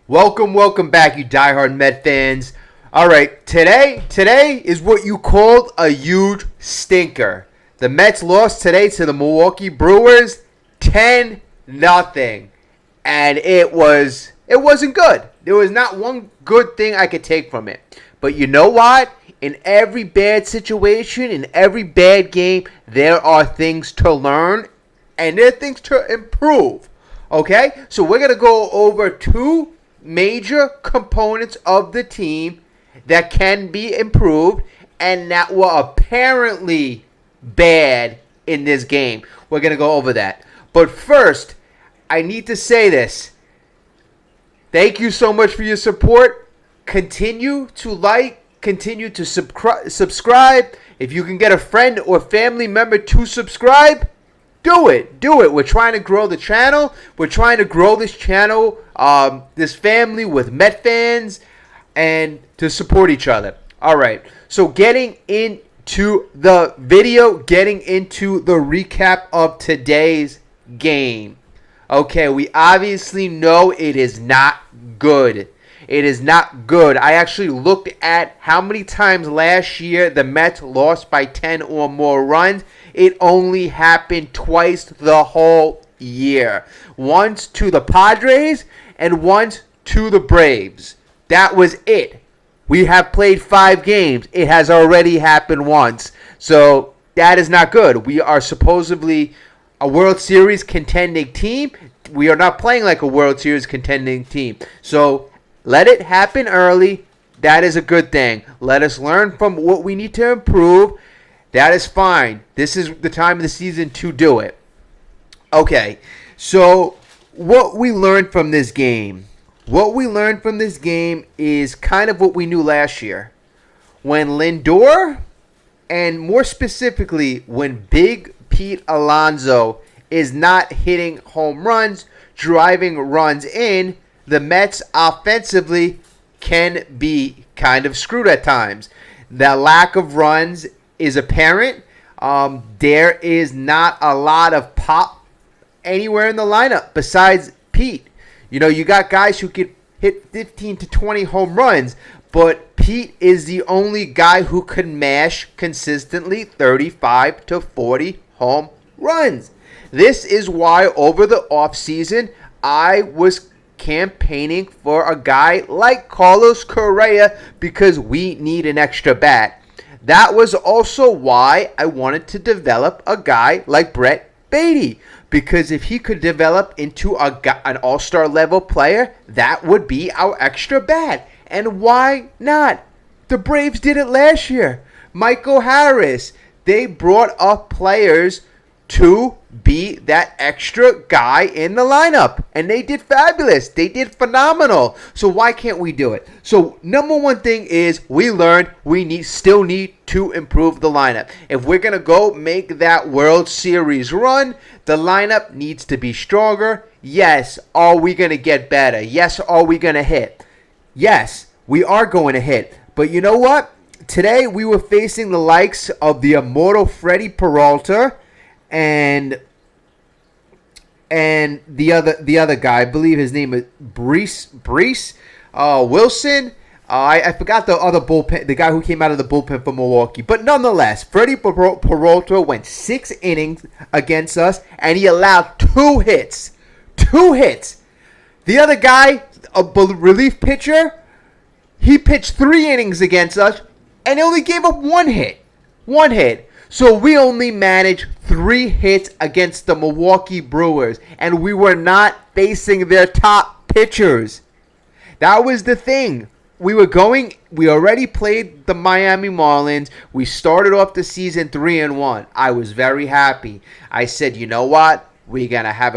Welcome back, you diehard Met fans. All right, today is what you called a huge stinker. The Mets lost today to the Milwaukee Brewers 10-0. And it wasn't good. There was not one good thing I could take from it. But you know what? In every bad situation, in every bad game, there are things to learn and there are things to improve. Okay? So we're going to go over two major components of the team that can be improved and that were apparently bad in this game. We're going to go over that. But first, I need to say this. Thank you so much for your support. Continue to like, continue to subscribe. If you can get a friend or family member to subscribe, do it. We're trying to grow the channel. We're trying to grow this channel, this family with Met fans, and to support each other. All right. So getting into the video, getting into the recap of today's game. Okay, we obviously know it is not good. It is not good. I actually looked at how many times last year the Mets lost by 10 or more runs. It only happened twice the whole year. Once to the Padres and once to the Braves. That was it. We have played 5 games. It has already happened once. So that is not good. We are supposedly a World Series contending team. We are not playing like a World Series contending team. So let it happen early. That is a good thing. Let us learn from what we need to improve. That is fine. This is the time of the season to do it. Okay, so what we learned from this game. What we learned from this game is kind of what we knew last year. When Lindor, and more specifically, when Big Pete Alonso is not hitting home runs, driving runs in, the Mets offensively can be kind of screwed at times. The lack of runs is apparent. There is not a lot of pop anywhere in the lineup besides Pete. You know, you got guys who could hit 15 to 20 home runs, but Pete is the only guy who can mash consistently 35 to 40 home runs. This is why over the offseason, I was campaigning for a guy like Carlos Correa because we need an extra bat. That was also why I wanted to develop a guy like Brett BATTY, because if he could develop into an all-star level player, that would be our extra bat. And why not? The Braves did it last year. Michael Harris, they brought up players to be that extra guy in the lineup. And they did fabulous. They did phenomenal. So why can't we do it? So number one thing is we learned we still need to improve the lineup. If we're going to go make that World Series run, the lineup needs to be stronger. Yes, are we going to get better? Yes, are we going to hit? Yes, we are going to hit. But you know what? Today we were facing the likes of the immortal Freddy Perralta and the other guy, I believe his name is Brees Wilson. I forgot the other bullpen, the guy who came out of the bullpen for Milwaukee. But nonetheless, Freddy Perralta went 6 innings against us, and he allowed 2 hits. 2 hits. The other guy, a relief pitcher, he pitched 3 innings against us, and he only gave up 1 hit. 1 hit. So we only managed 3 hits against the Milwaukee Brewers, and we were not facing their top pitchers. That was the thing. We already played the Miami Marlins. We started off the season 3-1. I was very happy. I said, you know what? We're going to have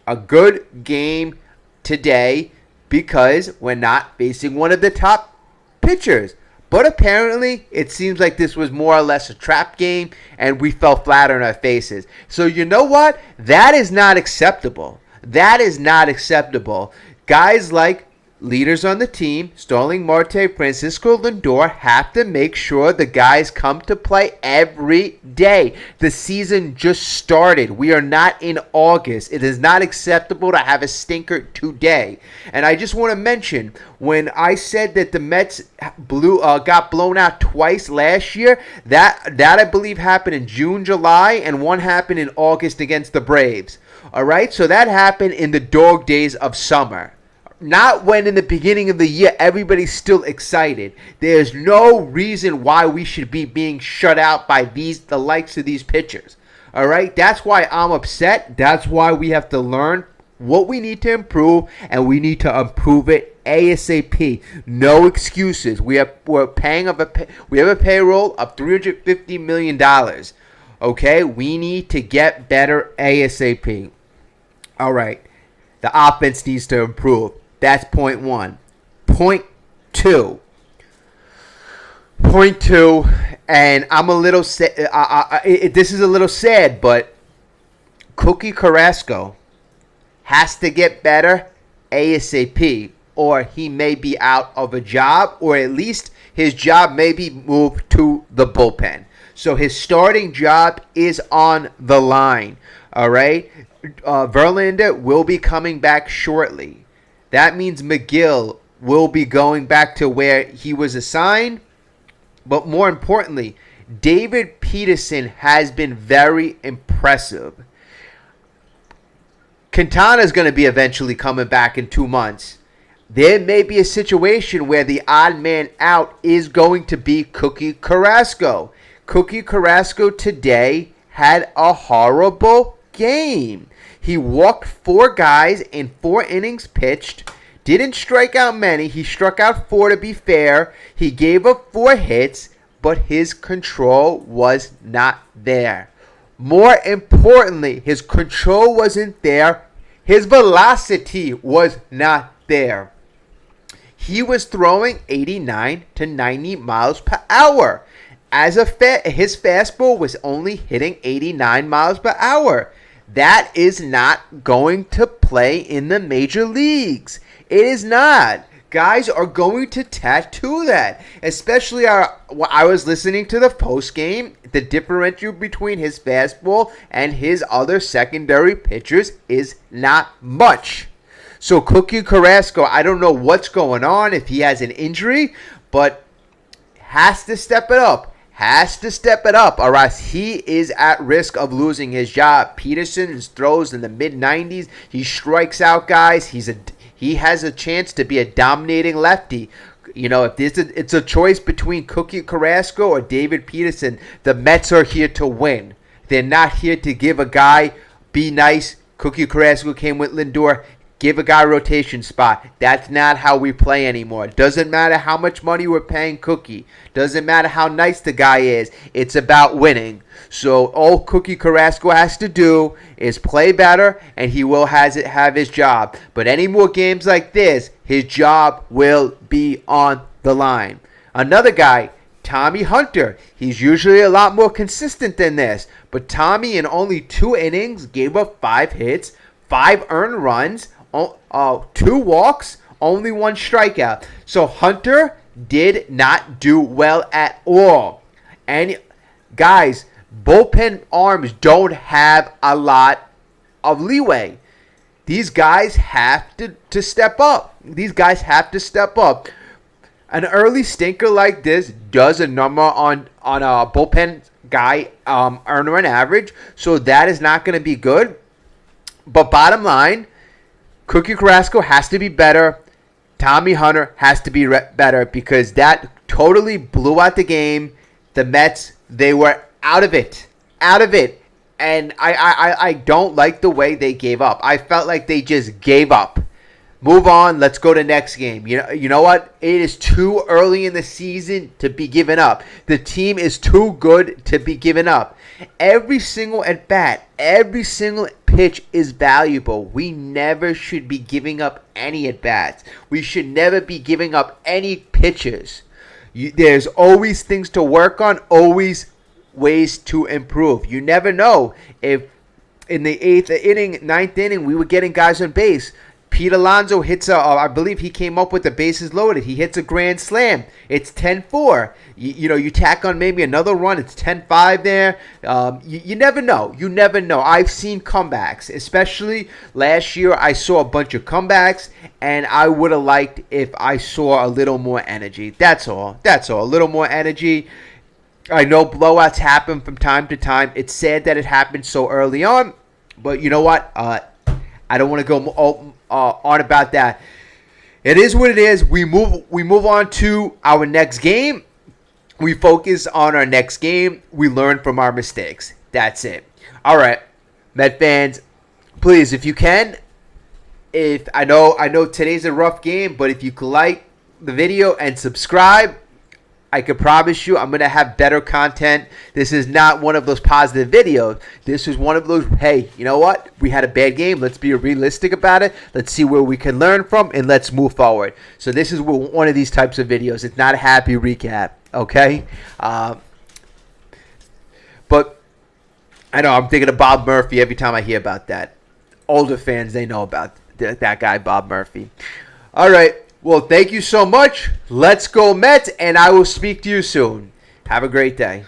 a good game today because we're not facing one of the top pitchers. But apparently, it seems like this was more or less a trap game, and we fell flat on our faces. So you know what? That is not acceptable. That is not acceptable. Guys like leaders on the team, Starling Marte, Francisco Lindor, have to make sure the guys come to play every day. The season just started. We are not in August. It is not acceptable to have a stinker today. And I just want to mention, when I said that the Mets got blown out twice last year, that I believe happened in June, July, and one happened in August against the Braves. All right, so that happened in the dog days of summer. Not when in the beginning of the year everybody's still excited. There's no reason why we should be being shut out by the likes of these pitchers. All right, that's why I'm upset. That's why we have to learn what we need to improve, and we need to improve it ASAP. No excuses. We have a payroll of $350 million. Okay, we need to get better ASAP. All right, the offense needs to improve. That's point one. Point two, and I'm a little sad. This is a little sad, but Cookie Carrasco has to get better ASAP, or he may be out of a job, or at least his job may be moved to the bullpen. So his starting job is on the line. All right. Verlander will be coming back shortly. That means Megill will be going back to where he was assigned. But more importantly, David Peterson has been very impressive. Quintana is going to be eventually coming back in 2 months. There may be a situation where the odd man out is going to be Cookie Carrasco. Cookie Carrasco today had a horrible game. He walked 4 guys in 4 innings pitched. Didn't strike out many. He struck out 4 to be fair. He gave up 4 hits, but his control was not there. More importantly, his control wasn't there. His velocity was not there. He was throwing 89 to 90 miles per hour. His fastball was only hitting 89 miles per hour. That is not going to play in the major leagues. It is not. Guys are going to tattoo that. Especially I was listening to the post game. The differential between his fastball and his other secondary pitchers is not much. So Cookie Carrasco, I don't know what's going on, if he has an injury, but has to step it up. Or else he is at risk of losing his job. Peterson throws in the mid-90s. He strikes out guys. He has a chance to be a dominating lefty. You know, if it's a choice between Cookie Carrasco or David Peterson, the Mets are here to win. They're not here to give a guy, be nice. Cookie Carrasco came with Lindor. Give a guy a rotation spot. That's not how we play anymore. Doesn't matter how much money we're paying Cookie. Doesn't matter how nice the guy is. It's about winning. So all Cookie Carrasco has to do is play better, and he will have his job. But any more games like this, his job will be on the line. Another guy, Tommy Hunter. He's usually a lot more consistent than this. But Tommy, in only 2 innings, gave up 5 hits, 5 earned runs, 2 walks, only 1 strikeout. So Hunter did not do well at all. And guys, bullpen arms don't have a lot of leeway. These guys have to step up. An early stinker like this does a number on a bullpen guy earner run average. So that is not going to be good. But bottom line, Cookie Carrasco has to be better. Tommy Hunter has to be better, because that totally blew out the game. The Mets, they were out of it. And I don't like the way they gave up. I felt like they just gave up. Move on. Let's go to next game. You know what? It is too early in the season to be giving up. The team is too good to be giving up. Every single at bat, every single pitch is valuable. We never should be giving up any at bats. We should never be giving up any pitches. There's always things to work on, always ways to improve. You never know if in the 8th inning, 9th inning, we were getting guys on base. Pete Alonso hits I believe he came up with the bases loaded. He hits a grand slam. It's 10-4. You tack on maybe another run. It's 10-5 there. You never know. You never know. I've seen comebacks, especially last year. I saw a bunch of comebacks, and I would have liked if I saw a little more energy. That's all. A little more energy. I know blowouts happen from time to time. It's sad that it happened so early on, but you know what? I don't want to go on about that. It is what it is. We move on to our next game. We focus on our next game. We learn from our mistakes. That's it. All right, Met fans, please, if you can, if I know today's a rough game, but if you could like the video and subscribe, I can promise you I'm going to have better content. This is not one of those positive videos. This is one of those, hey, you know what? We had a bad game. Let's be realistic about it. Let's see where we can learn from, and let's move forward. So this is one of these types of videos. It's not a happy recap, okay? But I know I'm thinking of Bob Murphy every time I hear about that. Older fans, they know about that guy, Bob Murphy. All right. Well, thank you so much. Let's go Mets, and I will speak to you soon. Have a great day.